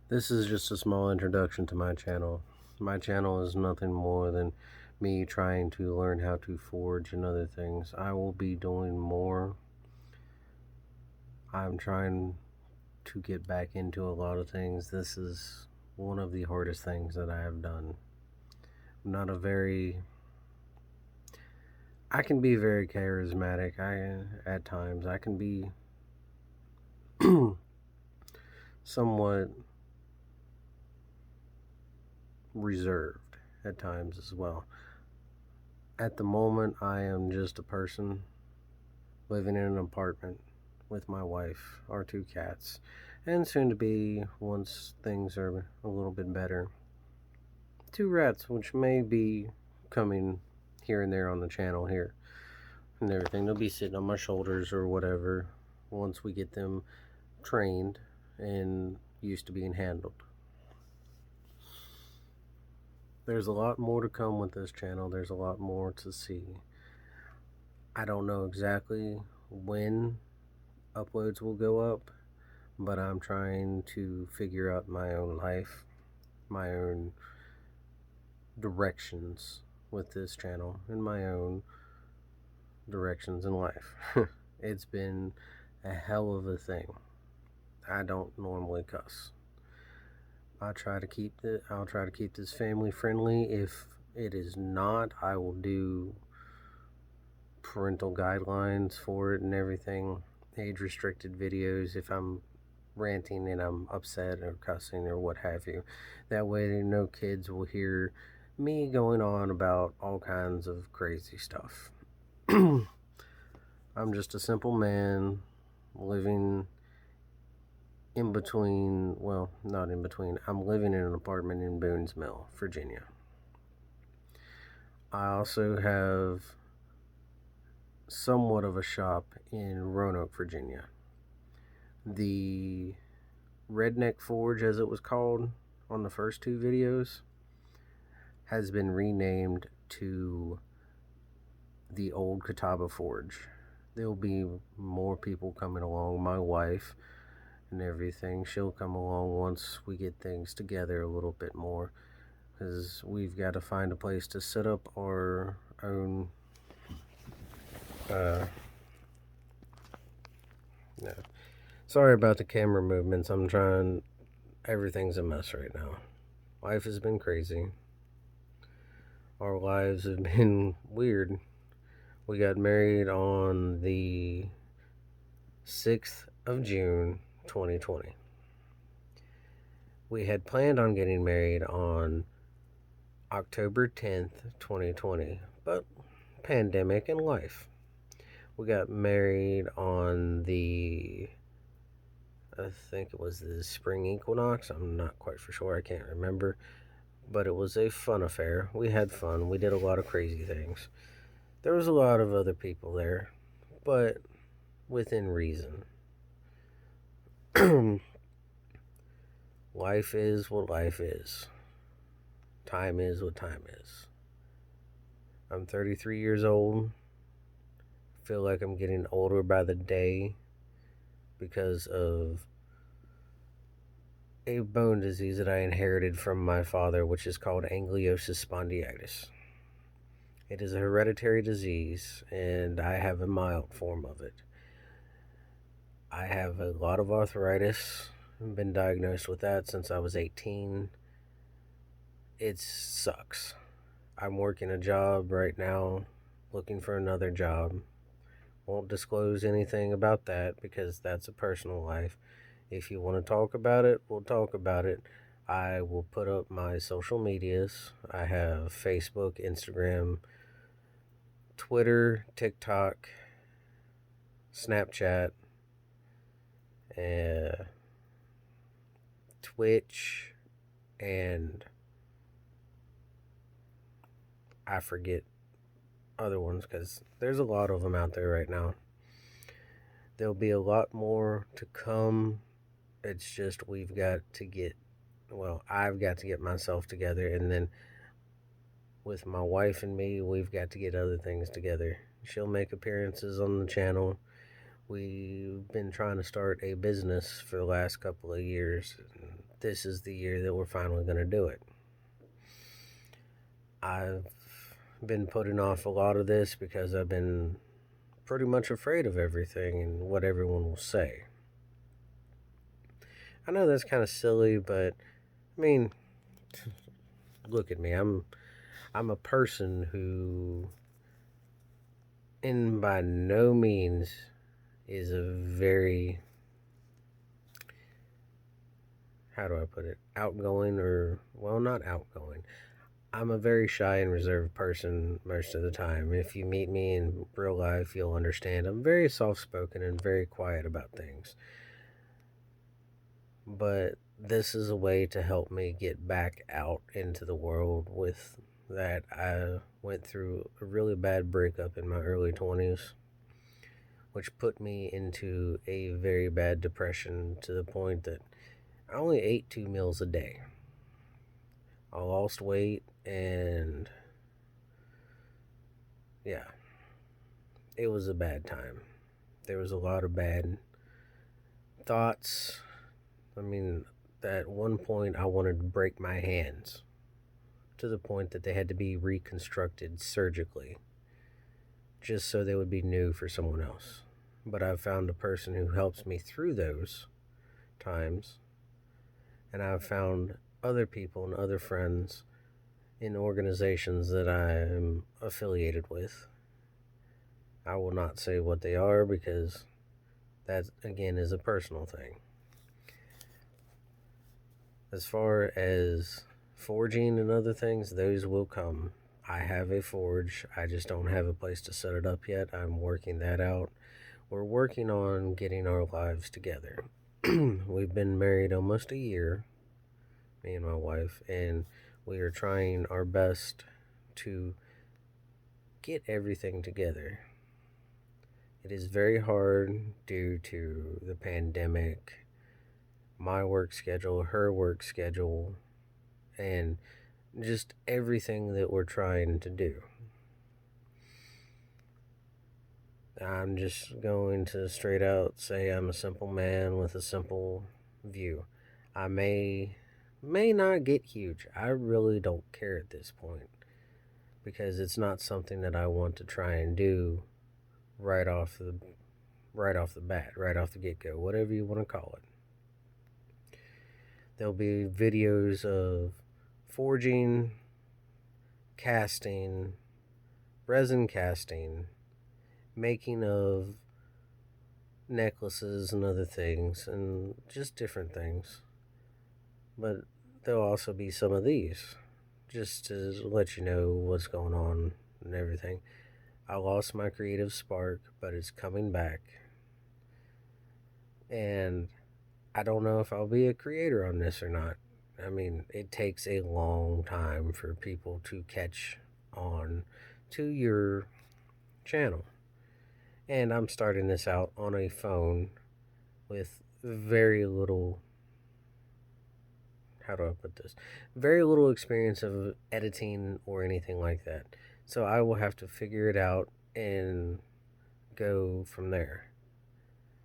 This is just a small introduction to my channel. My channel is nothing more than me trying to learn how to forge and other things. I will be doing more. I'm trying to get back into a lot of things. This is one of the hardest things that I have done. I'm not a very I can be very charismatic. At times I can be somewhat reserved at times as well. At the moment, I am just a person living in an apartment with my wife, our two cats, and soon to be, once things are a little bit better, two rats, which may be coming here and there on the channel here and everything. They'll be sitting on my shoulders or whatever once we get them trained and used to being handled. There's a lot more to come with this channel. There's a lot more to see. I don't know exactly when uploads will go up, but I'm trying to figure out my own life, my own directions with this channel, and my own directions in life. It's been a hell of a thing. I don't normally cuss. I'll try to keep this family friendly. If it is not, I will do parental guidelines for it and everything. Age restricted videos if I'm ranting and I'm upset or cussing or what have you. That way, no kids will hear me going on about all kinds of crazy stuff. I'm just a simple man living in between, well, not in between. I'm living in an apartment in Boones Mill, Virginia. I also have somewhat of a shop in Roanoke, Virginia. The Redneck Forge, as it was called on the first two videos, has been renamed to the Old Catawba Forge. There'll be more people coming along. My wife and everything, she'll come along once we get things together a little bit more, because we've got to find a place to set up our own no. Sorry about the camera movements. Everything's a mess right now. Life has been crazy. Our lives have been weird. We got married on the 6th of June, 2020. We had planned on getting married on October 10th, 2020, but pandemic and life. We got married on I think it was the spring equinox. I'm not quite for sure. I can't remember. But it was a fun affair. We had fun. We did a lot of crazy things. There was a lot of other people there, but within reason. Life is what life is. Time is what time is. I'm 33 years old. Feel like I'm getting older by the day because of a bone disease that I inherited from my father, which is called ankylosing spondylitis. It is a hereditary disease, and I have a mild form of it. I have a lot of arthritis. I've been diagnosed with that since I was 18. It sucks. I'm working a job right now, looking for another job. Won't disclose anything about that because that's a personal life. If you want to talk about it, we'll talk about it. I will put up my social medias. I have Facebook, Instagram, Twitter, TikTok, Snapchat, Twitch, and I forget other ones because there's a lot of them out there right now. There'll be a lot more to come. It's just I've got to get myself together, and then with my wife and me, we've got to get other things together. She'll make appearances on the channel. We've been trying to start a business for the last couple of years. This is the year that we're finally going to do it. I've been putting off a lot of this because I've been pretty much afraid of everything and what everyone will say. I know that's kind of silly, but I mean, look at me. I'm a person who, in by no means, is a very, how do I put it, outgoing, or, well, not outgoing. I'm a very shy and reserved person most of the time. If you meet me in real life, you'll understand. I'm very soft spoken and very quiet about things. But this is a way to help me get back out into the world with that. I went through a really bad breakup in my early 20s, which put me into a very bad depression to the point that I only ate 2 meals a day. I lost weight, and yeah, it was a bad time. There was a lot of bad thoughts. I mean, at one point, I wanted to break my hands to the point that they had to be reconstructed surgically just so they would be new for someone else. But I've found a person who helps me through those times, and I've found other people and other friends in organizations that I am affiliated with. I will not say what they are because that, again, is a personal thing. As far as forging and other things, those will come. I have a forge. I just don't have a place to set it up yet. I'm working that out. We're working on getting our lives together. We've been married almost a year, me and my wife, and we are trying our best to get everything together. It is very hard due to the pandemic, my work schedule, her work schedule, and just everything that we're trying to do. I'm just going to straight out say I'm a simple man with a simple view. I may not get huge. I really don't care at this point because it's not something that I want to try and do right off the bat, right off the get-go, whatever you want to call it. There'll be videos of forging, casting, resin casting, making of necklaces and other things, and just different things. But there'll also be some of these, just to let you know what's going on and everything. I lost my creative spark, but it's coming back. And I don't know if I'll be a creator on this or not. I mean, it takes a long time for people to catch on to your channel. And I'm starting this out on a phone with very little, how do I put this? Very little experience of editing or anything like that. So I will have to figure it out and go from there.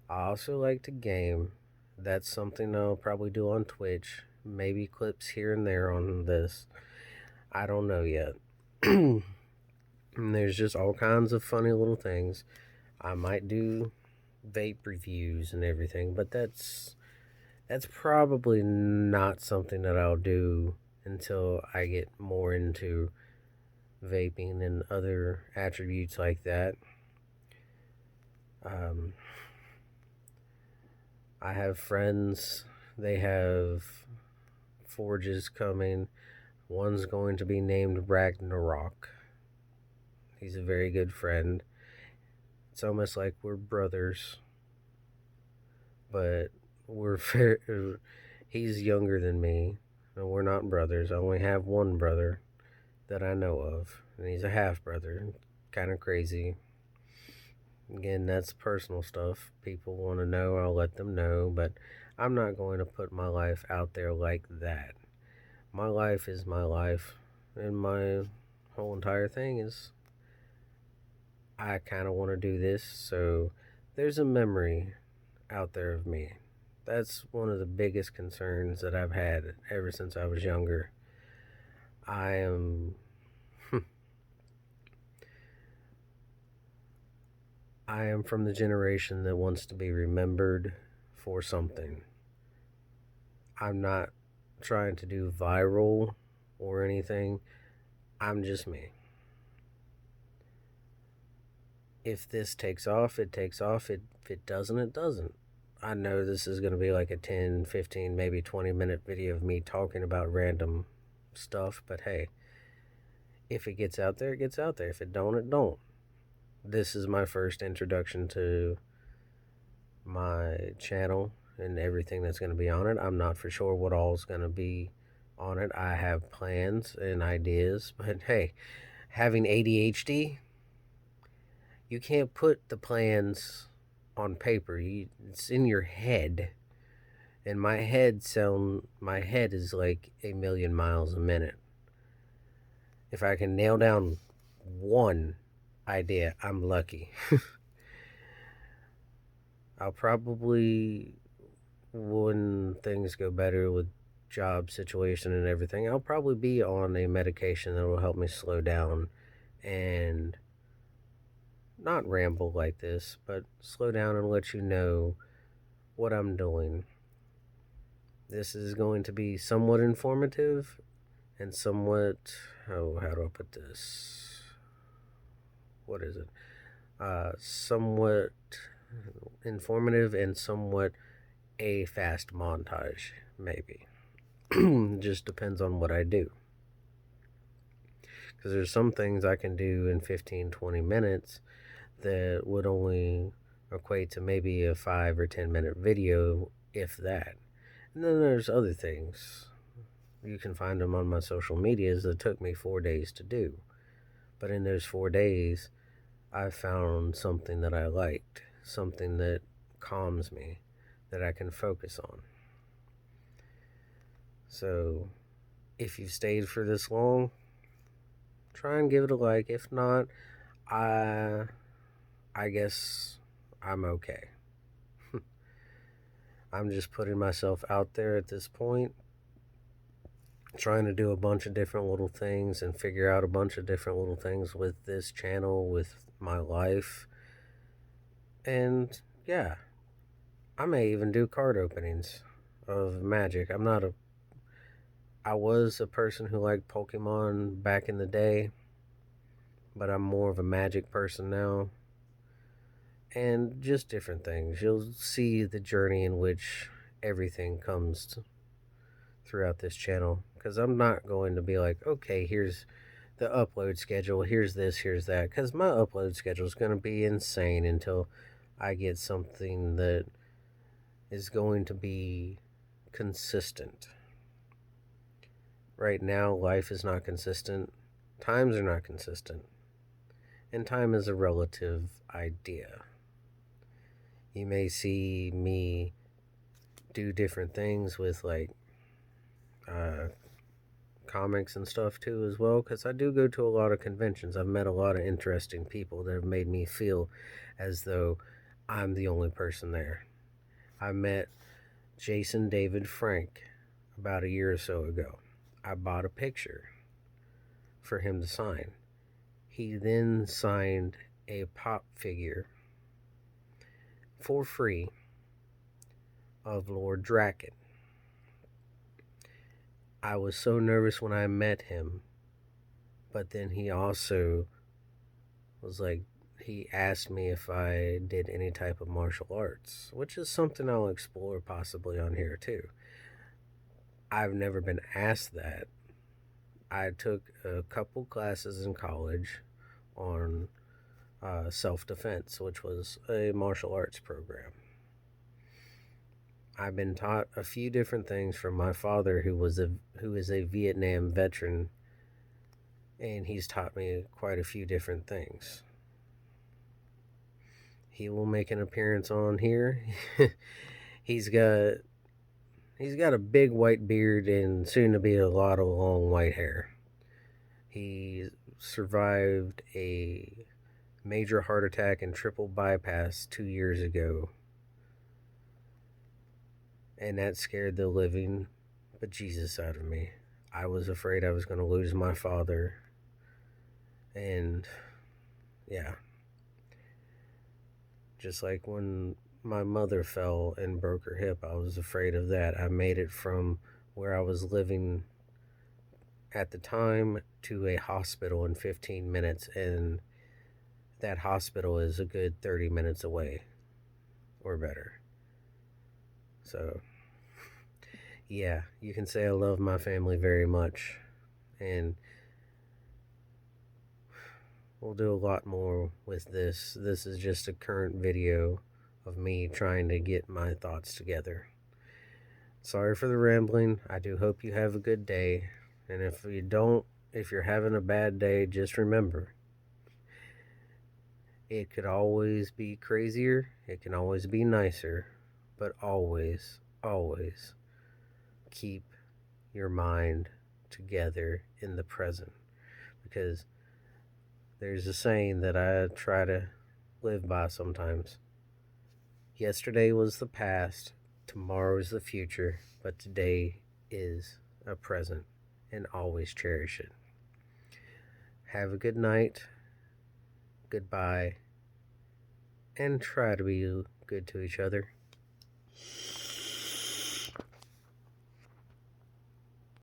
I also like to game. That's something I'll probably do on Twitch. Maybe clips here and there on this. I don't know yet. And there's just all kinds of funny little things. I might do vape reviews and everything, but that's probably not something that I'll do until I get more into vaping and other attributes like that. I have friends, they have forges coming. One's going to be named Ragnarok. He's a very good friend. It's almost like we're brothers, but he's younger than me. No, we're not brothers. I only have one brother that I know of, and he's a half brother. Kind of crazy. Again, that's personal stuff. People want to know, I'll let them know, but I'm not going to put my life out there like that. My life is my life, and my whole entire thing is I kind of want to do this, so there's a memory out there of me. That's one of the biggest concerns that I've had ever since I was younger. I am I am from the generation that wants to be remembered for something. I'm not trying to do viral or anything. I'm just me. If this takes off, it takes off. If it doesn't, it doesn't. I know this is going to be like a 10, 15, maybe 20-minute video of me talking about random stuff, but hey, if it gets out there, it gets out there. If it don't, it don't. This is my first introduction to my channel and everything that's going to be on it. I'm not for sure what all is going to be on it. I have plans and ideas, but hey, having ADHD, you can't put the plans on paper. It's in your head. And my head is like a million miles a minute. If I can nail down one idea, I'm lucky. I'll probably, when things go better with job situation and everything, I'll probably be on a medication that will help me slow down and not ramble like this, but slow down and let you know what I'm doing. This is going to be somewhat informative and somewhat, how do I put this? What is it? Somewhat informative and somewhat a fast montage, maybe. Just depends on what I do. Because there's some things I can do in 15, 20 minutes that would only equate to maybe a 5 or 10-minute video, if that. And then there's other things. You can find them on my social medias that took me 4 days to do. But in those 4 days, I found something that I liked, something that calms me, that I can focus on. So, if you've stayed for this long, try and give it a like. If not, I guess I'm okay. I'm just putting myself out there at this point, trying to do a bunch of different little things and figure out a bunch of different little things with this channel, with my life. And yeah, I may even do card openings of Magic. I was a person who liked Pokemon back in the day, but I'm more of a Magic person now. And just different things. You'll see the journey in which everything comes throughout this channel. Because I'm not going to be like, okay, here's the upload schedule, here's this, here's that. Because my upload schedule is going to be insane until I get something that is going to be consistent. Right now, life is not consistent. Times are not consistent. And time is a relative idea. You may see me do different things with like comics and stuff too as well, because I do go to a lot of conventions. I've met a lot of interesting people that have made me feel as though I'm the only person there. I met Jason David Frank about a year or so ago. I bought a picture for him to sign. He then signed a pop figure for free of Lord Draken. I was so nervous when I met him, but then he also was like, he asked me if I did any type of martial arts, which is something I'll explore possibly on here too. I've never been asked that. I took a couple classes in college on self-defense, which was a martial arts program. I've been taught a few different things from my father, who is a Vietnam veteran, and he's taught me quite a few different things. He will make an appearance on here. He's got a big white beard and soon to be a lot of long white hair. He survived a major heart attack and triple bypass 2 years ago. And that scared the living bejesus out of me. I was afraid I was going to lose my father. And yeah, just like when my mother fell and broke her hip, I was afraid of that. I made it from where I was living at the time to a hospital in 15 minutes, and that hospital is a good 30 minutes away or better. So, yeah, you can say I love my family very much, and we'll do a lot more with this. This is just a current video of me trying to get my thoughts together. Sorry for the rambling. I do hope you have a good day. And if you don't, if you're having a bad day, just remember, it could always be crazier, it can always be nicer, but always, always keep your mind together in the present. Because there's a saying that I try to live by sometimes. Yesterday was the past, tomorrow is the future, but today is a present, and always cherish it. Have a good night, goodbye, and try to be good to each other.